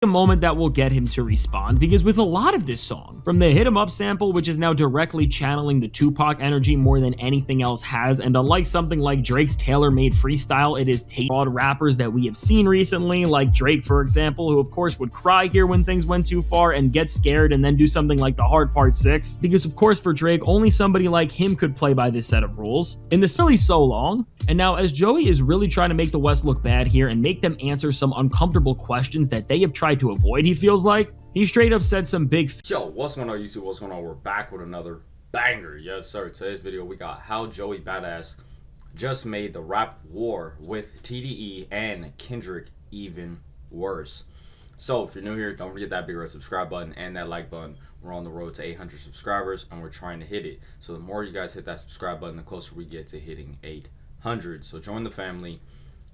moment that will get him to respond, because with a lot of this song, from the Hit 'Em Up sample, which is now directly channeling the Tupac energy more than anything else has, and unlike something like Drake's tailor-made freestyle, it is broad rappers that we have seen recently, like Drake, for example, who of course would cry here when things went too far and get scared and then do something like the Hard Part 6, because of course for Drake, only somebody like him could play by this set of rules. And this really so long. And now as Joey is really trying to make the West look bad here and make them answer some uncomfortable questions that they have tried to avoid, he feels like, he straight up said some big Yo, what's going on YouTube? What's going on? We're back with another banger. Yes sir. Today's video we got how Joey Badass just made the rap war with TDE and Kendrick even worse. So if you're new here, don't forget that big red subscribe button and that like button. We're on the road to 800 subscribers and we're trying to hit it. So the more you guys hit that subscribe button, the closer we get to hitting 800. So join the family.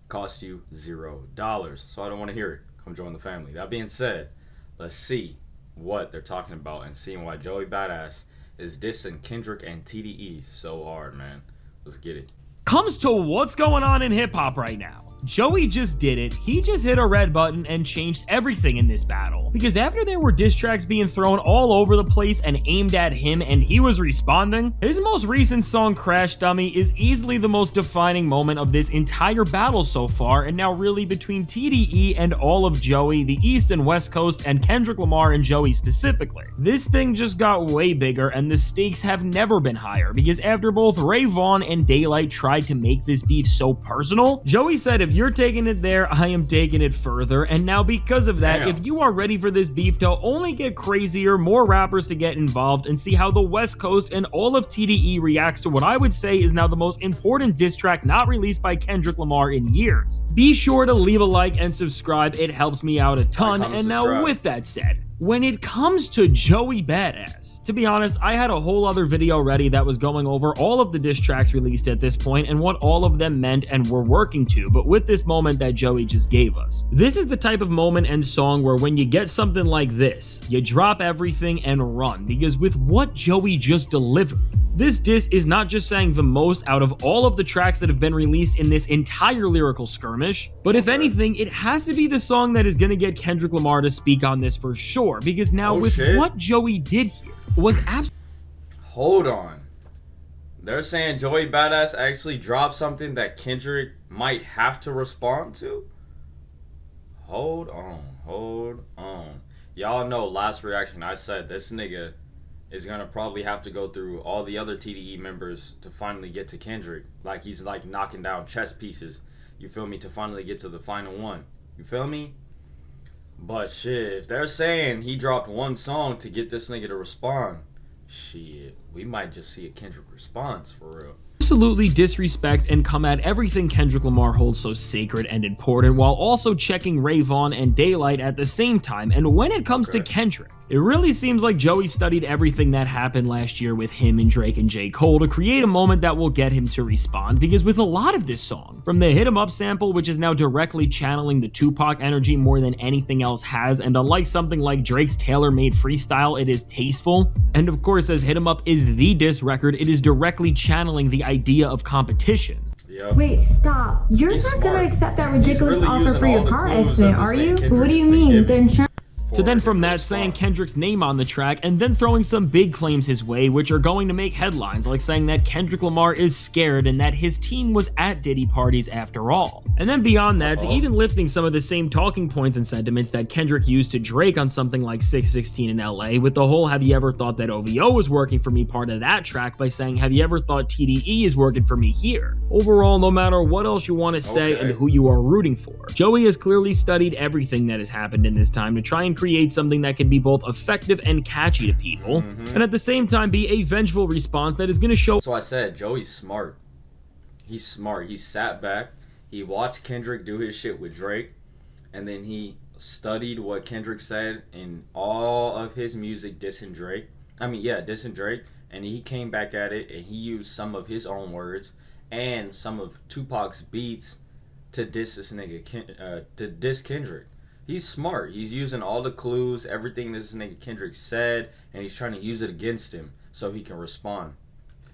Cost you $0. So I don't want to hear it. Come join the family. That being said, let's see what they're talking about and seeing why Joey Badass is dissing Kendrick and TDE so hard, man. Let's get it. Comes to what's going on in hip-hop right now. Joey just did it. He just hit a red button and changed everything in this battle. Because after there were diss tracks being thrown all over the place and aimed at him and he was responding, his most recent song, Crash Dummy, is easily the most defining moment of this entire battle so far, and now really between TDE and all of Joey, the East and West Coast, and Kendick Lamar and Joey specifically. This thing just got way bigger and the stakes have never been higher, because after both Ray Vaughn and Daylight tried to make this beef so personal, Joey said, if you're taking it there, I am taking it further. And now because of that, if you are ready for this beef to only get crazier, more rappers to get involved, and see how the West Coast and all of TDE reacts to what I would say is now the most important diss track not released by Kendrick Lamar in years. Be sure to leave a like and subscribe, it helps me out a ton. And now with that said, when it comes to Joey Badass, to be honest, I had a whole other video ready that was going over all of the diss tracks released at this point and what all of them meant and were working to, but with this moment that Joey just gave us. This is the type of moment and song where when you get something like this, you drop everything and run, because with what Joey just delivered, this diss is not just saying the most out of all of the tracks that have been released in this entire lyrical skirmish, but if anything, it has to be the song that is going to get Kendrick Lamar to speak on this for sure, because now what Joey did here was absolutely... Hold on. They're saying Joey Badass actually dropped something that Kendrick might have to respond to? Hold on. Y'all know last reaction I said this nigga is gonna probably have to go through all the other TDE members to finally get to Kendrick. Like he's like knocking down chess pieces, you feel me, to finally get to the final one. You feel me? But shit, if they're saying he dropped one song to get this nigga to respond, shit, we might just see a Kendrick response for real. Absolutely disrespect and come at everything Kendrick Lamar holds so sacred and important, while also checking Ray Vaughn and Daylight at the same time. And when it comes to Kendrick, it really seems like Joey studied everything that happened last year with him and Drake and J. Cole to create a moment that will get him to respond, because with a lot of this song, from the Hit 'Em Up sample, which is now directly channeling the Tupac energy more than anything else has, and unlike something like Drake's tailor-made freestyle, it is tasteful. And of course, as Hit 'Em Up is the diss record, it is directly channeling the idea of competition. Yep. Wait, stop. You're not gonna accept that ridiculous offer for your car accident, are you? What do you mean? The insurance... To then from that saying Kendrick's name on the track and then throwing some big claims his way, which are going to make headlines, like saying that Kendrick Lamar is scared and that his team was at Diddy parties after all. And then beyond that, to even lifting some of the same talking points and sentiments that Kendrick used to Drake on something like 616 in LA, with the whole "have you ever thought that OVO was working for me" part of that track by saying "have you ever thought TDE is working for me here?" Overall, no matter what else you want to say and who you are rooting for, Joey has clearly studied everything that has happened in this time to try and create something that can be both effective and catchy to people, and at the same time be a vengeful response that is going to show... So I said, Joey's smart. He's smart. He sat back, he watched Kendrick do his shit with Drake, and then he studied what Kendrick said in all of his music dissing Drake. Dissing Drake, and he came back at it and he used some of his own words and some of Tupac's beats to diss this nigga, to diss Kendrick. He's smart. He's using all the clues, everything this nigga Kendrick said, and he's trying to use it against him so he can respond.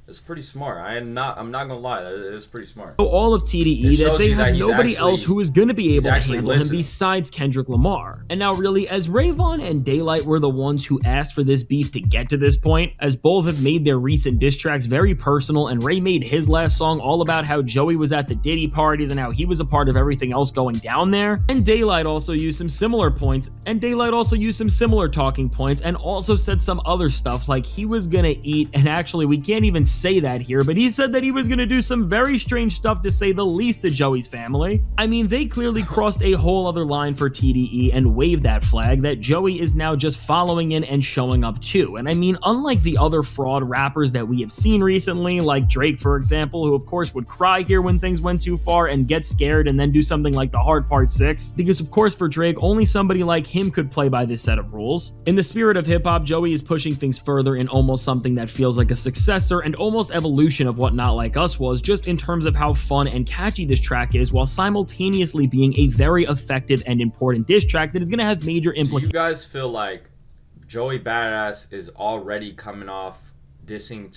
It's pretty smart. I'm not gonna lie, it's pretty smart. So all of TDE that they have nobody else who is going to be able to handle him besides Kendrick Lamar. And now really, as Rayvon and Daylight were the ones who asked for this beef to get to this point, as both have made their recent diss tracks very personal, and Ray made his last song all about how Joey was at the Diddy parties and how he was a part of everything else going down there. And Daylight also used some similar points, and Daylight also used some similar talking points, and also said some other stuff like he was gonna eat, and actually we can't even say that here, but he said that he was gonna do some very strange stuff, to say the least, to Joey's family. I mean, they clearly crossed a whole other line for TDE and waved that flag that Joey is now just following in and showing up to. And I mean, unlike the other fraud rappers that we have seen recently, like Drake for example, who of course would cry here when things went too far and get scared and then do something like the Hard Part 6, because of course for Drake, only somebody like him could play by this set of rules. In the spirit of hip-hop, Joey is pushing things further in almost something that feels like a successor and almost evolution of what Not Like Us was, just in terms of how fun and catchy this track is, while simultaneously being a very effective and important diss track that is going to have major implications. Do you guys feel like Joey Badass is already coming off dissing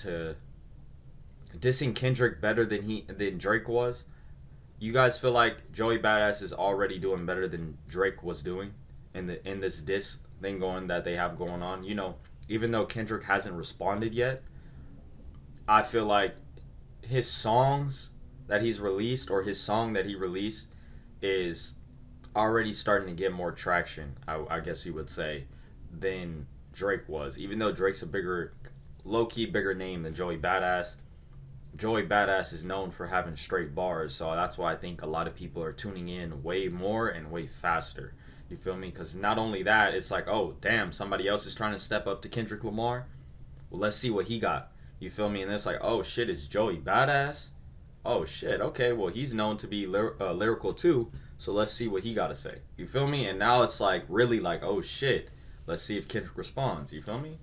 Kendrick better than Drake was? You guys feel like Joey Badass is already doing better than Drake was doing in this diss thing that they have going on? You know, even though Kendrick hasn't responded yet, I feel like his songs that he's released, or his song that he released, is already starting to get more traction, I guess you would say, than Drake was. Even though Drake's a low-key bigger name than Joey Badass. Joey Badass is known for having straight bars, so that's why I think a lot of people are tuning in way more and way faster. You feel me? Because not only that, it's like, oh, damn, somebody else is trying to step up to Kendrick Lamar. Well, let's see what he got. You feel me? And it's like, oh, shit, it's Joey Badass? Oh, shit, okay, well, he's known to be lyrical too, so let's see what he got to say. You feel me? And now it's like, really like, oh, shit. Let's see if Kendrick responds, you feel me?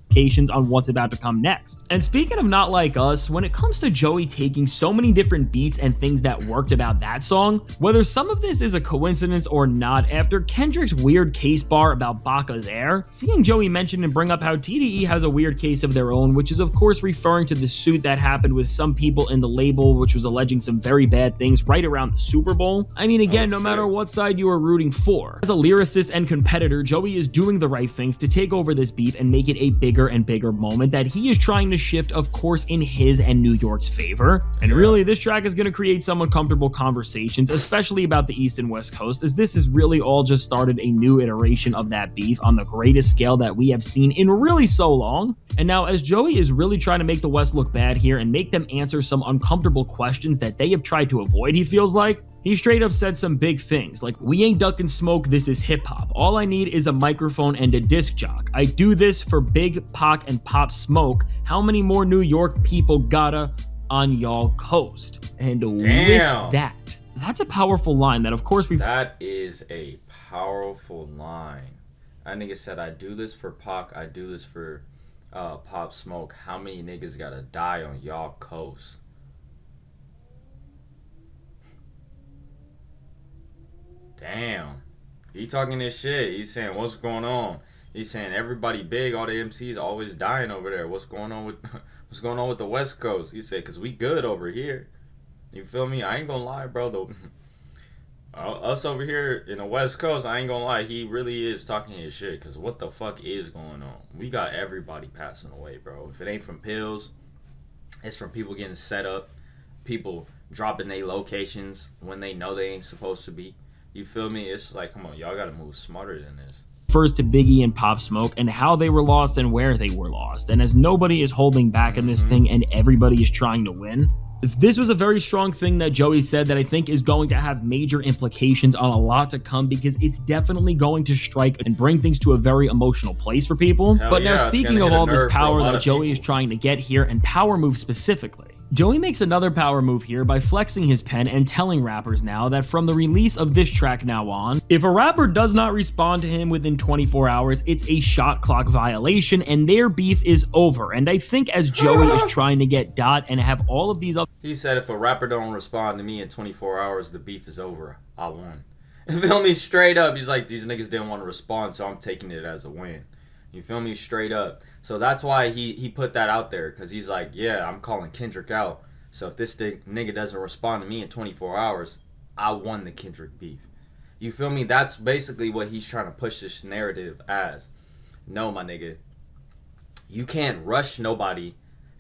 On what's about to come next. And speaking of Not Like Us, when it comes to Joey taking so many different beats and things that worked about that song, whether some of this is a coincidence or not, after Kendrick's weird case bar about Bada there, seeing Joey mention and bring up how TDE has a weird case of their own, which is of course referring to the suit that happened with some people in the label, which was alleging some very bad things right around the Super Bowl. I mean, again, no matter what side you are rooting for, as a lyricist and competitor, Joey is doing the right things to take over this beef and make it a bigger and bigger moment that he is trying to shift, of course, in his and New York's favor. And really, this track is going to create some uncomfortable conversations, especially about the East and West Coast, as this has really all just started a new iteration of that beef on the greatest scale that we have seen in really so long. And now, as Joey is really trying to make the West look bad here and make them answer some uncomfortable questions that they have tried to avoid, he feels like, he straight up said some big things, like, we ain't ducking smoke, this is hip-hop. All I need is a microphone and a disc jock. I do this for Big, Pac, and Pop Smoke. How many more New York people gotta on y'all coast? And damn, with that, that's a powerful line that, of course, That is a powerful line. That nigga said, I do this for Pac, I do this for Pop Smoke. How many niggas gotta die on y'all coast? Damn. He talking this shit. He's saying, what's going on? He's saying everybody big, all the MCs always dying over there. What's going on with the West Coast? He said, cause we good over here. You feel me? I ain't gonna lie, bro. Though us over here in the West Coast, I ain't gonna lie, he really is talking his shit. Cause what the fuck is going on? We got everybody passing away, bro. If it ain't from pills, it's from people getting set up, people dropping their locations when they know they ain't supposed to be. You feel me? It's like, come on, y'all gotta move smarter than this. Refers to Biggie and Pop Smoke and how they were lost and where they were lost. And as nobody is holding back in this thing and everybody is trying to win, this was a very strong thing that Joey said that I think is going to have major implications on a lot to come, because it's definitely going to strike and bring things to a very emotional place for people. But now, speaking of all this power that Joey is trying to get here, and power moves specifically, Joey makes another power move here by flexing his pen and telling rappers now that from the release of this track now on, if a rapper does not respond to him within 24 hours, it's a shot clock violation and their beef is over. And I think as Joey is trying to get Dot and have all of these other... He said, if a rapper don't respond to me in 24 hours, the beef is over. I won. Feel me? Straight up. He's like, these niggas didn't want to respond, so I'm taking it as a win. You feel me? Straight up. So that's why he put that out there, because he's like, yeah, I'm calling Kendrick out. So if this nigga doesn't respond to me in 24 hours, I won the Kendrick beef. You feel me? That's basically what he's trying to push this narrative as. No, my nigga. You can't rush nobody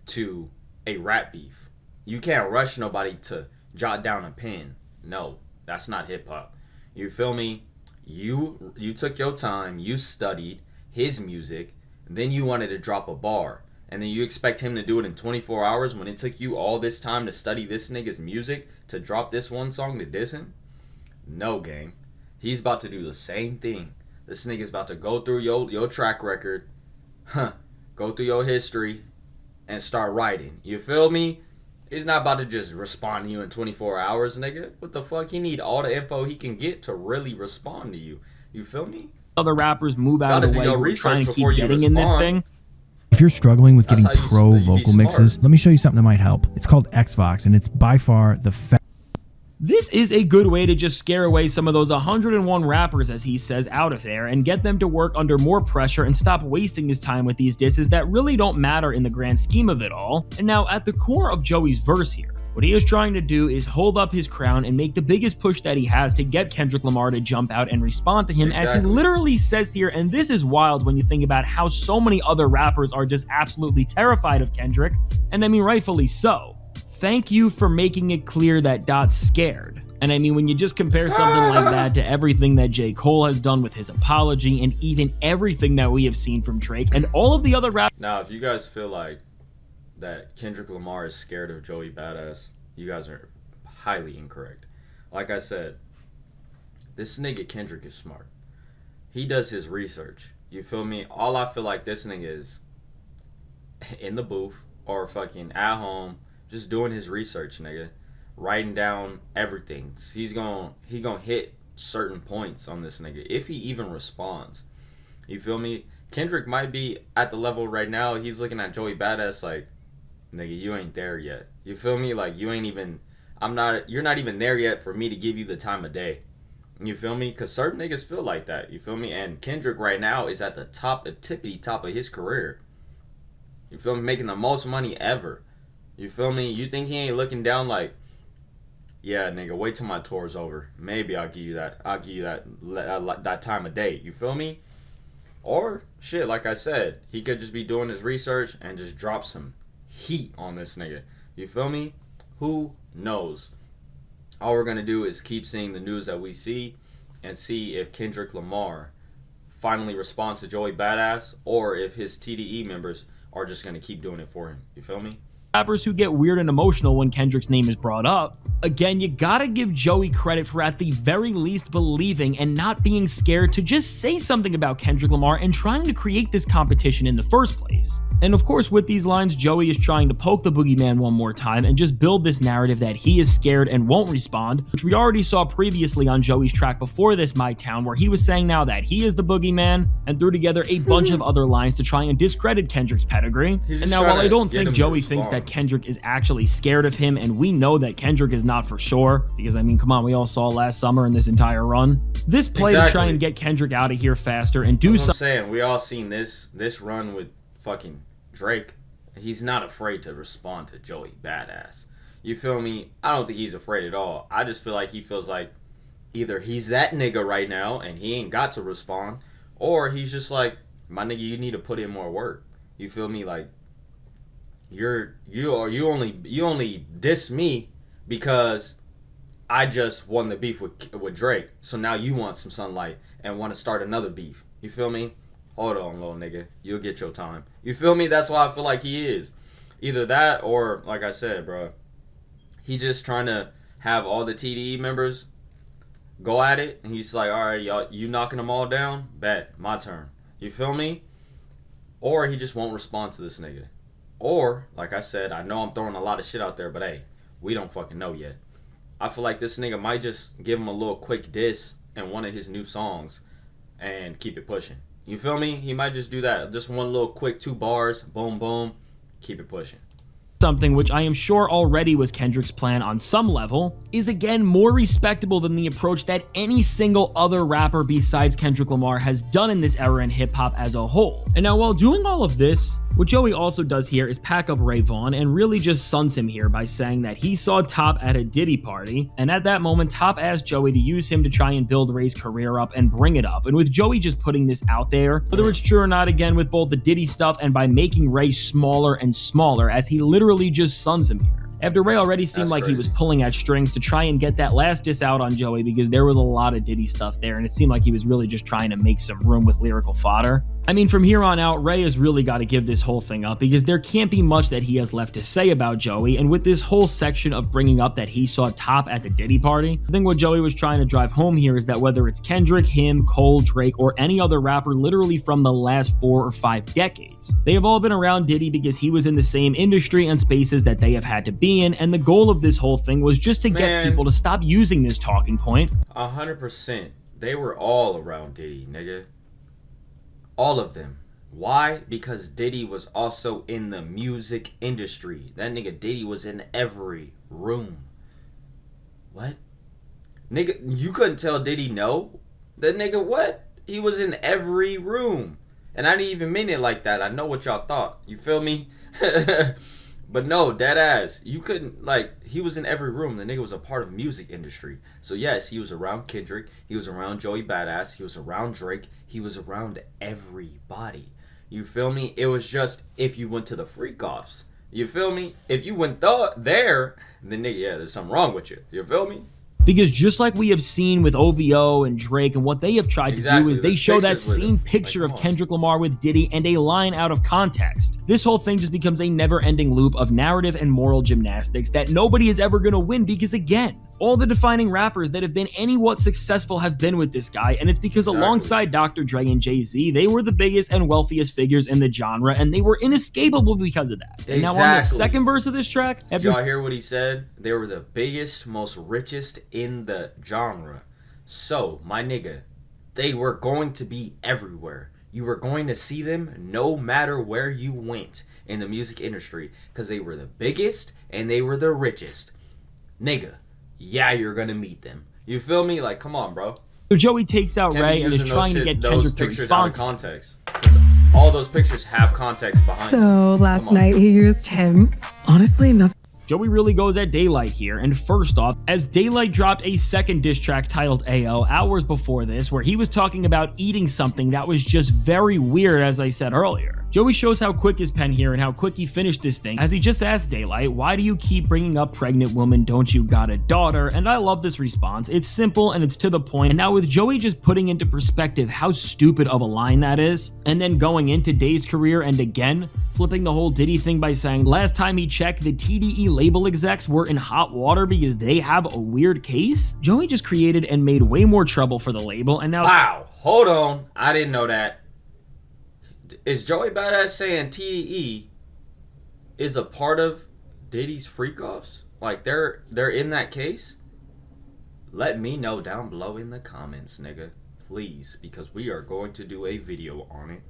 to a rap beef. You can't rush nobody to jot down a pen. No, that's not hip hop. You feel me? You took your time, you studied his music, then you wanted to drop a bar. And then you expect him to do it in 24 hours when it took you all this time to study this nigga's music to drop this one song to diss him? No, gang. He's about to do the same thing. This nigga's about to go through your track record, go through your history, and start writing. You feel me? He's not about to just respond to you in 24 hours, nigga. What the fuck? He need all the info he can get to really respond to you. You feel me? Other rappers move out of the way who are trying to keep getting respond. in this thing. If you're struggling with getting pro vocal mixes, let me show you something that might help. It's called Xvox, and it's by far the This is a good way to just scare away some of those 101 rappers, as he says, out of there, and get them to work under more pressure and stop wasting his time with these disses that really don't matter in the grand scheme of it all. And now, at the core of Joey's verse here, what he is trying to do is hold up his crown and make the biggest push that he has to get Kendrick Lamar to jump out and respond to him, as he literally says here, and this is wild when you think about how so many other rappers are just absolutely terrified of Kendrick, and I mean rightfully so. Thank you for making it clear that Dot's scared. And I mean, when you just compare something like that to everything that J. Cole has done with his apology, and even everything that we have seen from Drake and all of the other rappers. Now, if you guys feel like that Kendrick Lamar is scared of Joey Badass, you guys are highly incorrect. Like I said, this nigga Kendrick is smart. He does his research. You feel me? All I feel like this nigga is in the booth or fucking at home, just doing his research, nigga. Writing down everything. He gonna hit certain points on this nigga if he even responds. You feel me? Kendrick might be at the level right now. He's looking at Joey Badass like, nigga, you ain't there yet. You feel me? Like, you're not even there yet for me to give you the time of day. You feel me? Because certain niggas feel like that. You feel me? And Kendrick right now is at the tippity top of his career. You feel me? Making the most money ever. You feel me? You think he ain't looking down like, yeah, nigga, wait till my tour's over. Maybe I'll give you that. I'll give you that time of day. You feel me? Or, shit, like I said, he could just be doing his research and just drop some heat on this nigga. You feel me? Who knows? All we're gonna do is keep seeing the news that we see and see if Kendrick Lamar finally responds to Joey Badass, or if his TDE members are just gonna keep doing it for him. You feel me? Rappers who get weird and emotional when Kendrick's name is brought up. Again, you gotta give Joey credit for at the very least believing and not being scared to just say something about Kendrick Lamar and trying to create this competition in the first place. And of course, with these lines, Joey is trying to poke the boogeyman one more time and just build this narrative that he is scared and won't respond, which we already saw previously on Joey's track before this, My Town, where he was saying now that he is the boogeyman, and threw together a bunch of other lines to try and discredit Kendrick's pedigree. And now, while I don't think Joey thinks that Kendrick is actually scared of him, and we know that Kendrick is not for sure, because I mean, come on, we all saw last summer in this entire run. This play to try and get Kendrick out of here faster and do something. I'm saying, we all seen this run with fucking Drake. He's not afraid to respond to Joey Badass. You feel me? I don't think he's afraid at all. I just feel like he feels like either he's that nigga right now and he ain't got to respond, or he's just like, my nigga, you need to put in more work. You feel me? Like, you only diss me because I just won the beef with Drake. So now you want some sunlight and want to start another beef. You feel me? Hold on, little nigga. You'll get your time. You feel me? That's why I feel like he is. Either that or, like I said, bro, he just trying to have all the TDE members go at it. And he's like, all right, y'all, you knocking them all down? Bet. My turn. You feel me? Or he just won't respond to this nigga. Or, like I said, I know I'm throwing a lot of shit out there, but hey, we don't fucking know yet. I feel like this nigga might just give him a little quick diss in one of his new songs and keep it pushing. You feel me? He might just do that. Just one little quick 2 bars. Boom, boom. Keep it pushing. something which I am sure already was Kendrick's plan on some level, is again more respectable than the approach that any single other rapper besides Kendrick Lamar has done in this era in hip-hop as a whole. And now while doing all of this, what Joey also does here is pack up Ray Vaughn and really just suns him here by saying that he saw Top at a Diddy party, and at that moment Top asked Joey to use him to try and build Ray's career up and bring it up. And with Joey just putting this out there, whether it's true or not, again with both the Diddy stuff and by making Ray smaller and smaller, as he literally just suns him here. After Ray already seemed like he was pulling at strings to try and get that last diss out on Joey because there was a lot of Diddy stuff there and it seemed like he was really just trying to make some room with lyrical fodder. I mean, from here on out, Ray has really got to give this whole thing up because there can't be much that he has left to say about Joey, and with this whole section of bringing up that he saw Top at the Diddy party, I think what Joey was trying to drive home here is that whether it's Kendrick, him, Cole, Drake, or any other rapper literally from the last 4 or 5 decades, they have all been around Diddy because he was in the same industry and spaces that they have had to be in, and the goal of this whole thing was just to get people to stop using this talking point. 100%. They were all around Diddy, nigga. All of them. Why? Because Diddy was also in the music industry. That nigga Diddy was in every room. What? Nigga, you couldn't tell Diddy no? That nigga what? He was in every room. And I didn't even mean it like that. I know what y'all thought. You feel me? But no, dead ass. You couldn't, like, he was in every room. The nigga was a part of music industry. So yes, he was around Kendrick. He was around Joey Badass. He was around Drake. He was around everybody. You feel me? It was just if you went to the freak offs. You feel me? If you went there, then nigga, yeah, there's something wrong with you. You feel me? Because just like we have seen with OVO and Drake, and what they have tried to do is they show that same picture of Kendrick Lamar with Diddy and a line out of context. This whole thing just becomes a never-ending loop of narrative and moral gymnastics that nobody is ever going to win because, again, all the defining rappers that have been anywhat successful have been with this guy, and it's because alongside Dr. Dre and Jay-Z, they were the biggest and wealthiest figures in the genre, and they were inescapable because of that. And now on the second verse of this track... Did y'all hear what he said? They were the biggest, most richest in the genre. So, my nigga, they were going to be everywhere. You were going to see them no matter where you went in the music industry, because they were the biggest and they were the richest. Nigga. Yeah, you're gonna meet them. You feel me? Like, come on, bro. So Joey takes out Ray and is trying to get Kendrick to respond. Out of context. All those pictures have context behind them. So last night he used him. Honestly, nothing. Joey really goes at Daylight here, and first off, as Daylight dropped a second diss track titled AO hours before this, where he was talking about eating something that was just very weird, as I said earlier. Joey shows how quick his pen here and how quick he finished this thing, as he just asked Daylight, why do you keep bringing up pregnant woman, don't you got a daughter? And I love this response. It's simple and it's to the point. And now with Joey just putting into perspective how stupid of a line that is, and then going into Day's career and again, flipping the whole Diddy thing by saying last time he checked, the TDE label execs were in hot water because they have a weird case. Joey just created and made way more trouble for the label, and now... Wow, hold on. I didn't know that. Is Joey Badass saying TDE is a part of Diddy's freak-offs? Like, they're in that case? Let me know down below in the comments, nigga. Please, because we are going to do a video on it.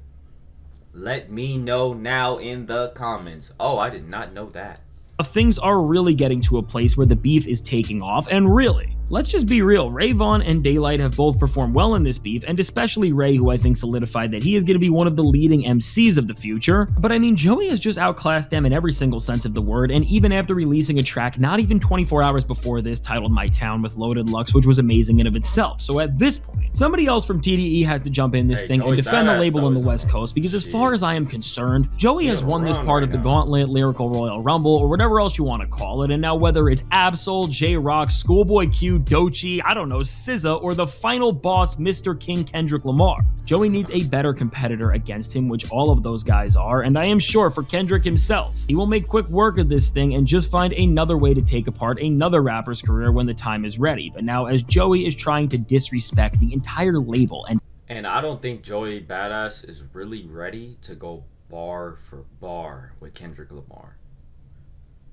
Let me know now in the comments. Oh, I did not know that. Things are really getting to a place where the beef is taking off, and really, let's just be real, Ray Vaughn and Daylight have both performed well in this beef, and especially Ray, who I think solidified that he is going to be one of the leading MCs of the future. But I mean, Joey has just outclassed them in every single sense of the word, and even after releasing a track not even 24 hours before this titled My Town with Loaded Lux, which was amazing in of itself. So at this point, somebody else from TDE has to jump in this thing Joey and defend the Badass label on the West Coast, because as far as I am concerned, Joey has won this part of the Gauntlet, Lyrical Royal Rumble, or whatever else you want to call it, and now whether it's Absol, J-Rock, Schoolboy Q, Doechii, I don't know, SZA, or the final boss, Mr. King Kendrick Lamar, Joey needs a better competitor against him, which all of those guys are, and I am sure for Kendrick himself, he will make quick work of this thing and just find another way to take apart another rapper's career when the time is ready. But now as Joey is trying to disrespect the entire label and I don't think Joey Badass is really ready to go bar for bar with Kendrick Lamar.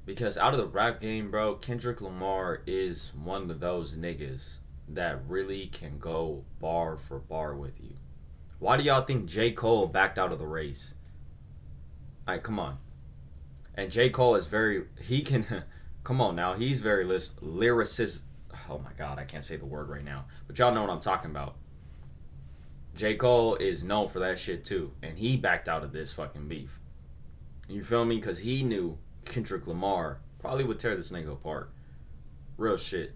Because out of the rap game, bro, Kendrick Lamar is one of those niggas that really can go bar for bar with you. Why do y'all think J. Cole backed out of the race? Alright, come on. And J. Cole is he can, come on now, he's very lyricist. Oh my God, I can't say the word right now. But y'all know what I'm talking about. J. Cole is known for that shit too. And he backed out of this fucking beef. You feel me? Because he knew Kendrick Lamar probably would tear this nigga apart. Real shit.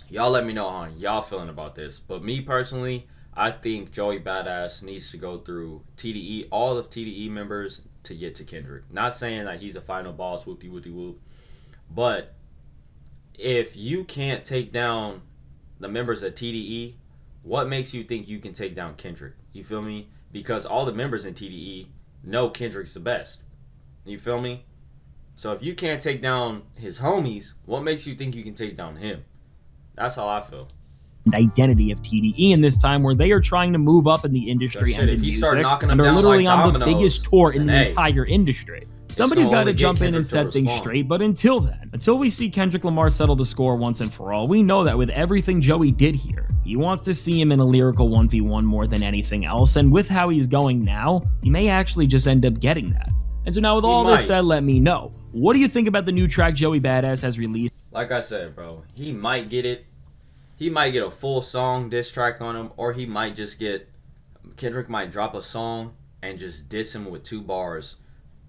Y'all let me know how y'all feeling about this. But me personally, I think Joey Badass needs to go through TDE, all of TDE members to get to Kendrick. Not saying that he's a final boss, whoop-de-whoop-de-whoop. But if you can't take down the members of TDE, what makes you think you can take down Kendrick? You feel me? Because all the members in TDE know Kendrick's the best. You feel me? So if you can't take down his homies, what makes you think you can take down him? That's how I feel. Identity of TDE in this time where they are trying to move up in the industry and in music, and are literally on the biggest tour in the entire industry. Somebody's got to jump in and set things straight, but until then, until we see Kendrick Lamar settle the score once and for all, we know that with everything Joey did here, he wants to see him in a lyrical 1v1 more than anything else, and with how he's going now, he may actually just end up getting that. And so now with all this said, let me know, what do you think about the new track Joey Badass has released? Like I said, bro, he might get it. He might get a full song diss track on him, or he might just get, Kendrick might drop a song and just diss him with 2 bars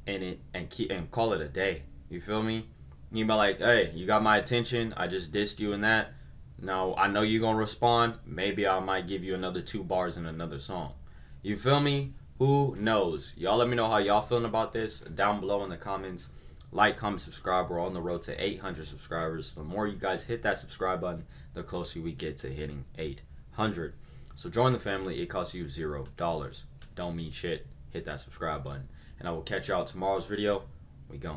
in it and call it a day. You feel me? You be like, hey, you got my attention, I just dissed you in that. Now I know you're gonna respond. Maybe I might give you another 2 bars in another song. You feel me? Who knows? Y'all let me know how y'all feeling about this down below in the comments. Like, comment, subscribe. We're on the road to 800 subscribers. The more you guys hit that subscribe button, the closer we get to hitting 800. So join the family. It costs you $0. Don't mean shit. Hit that subscribe button. And I will catch y'all tomorrow's video. We gone.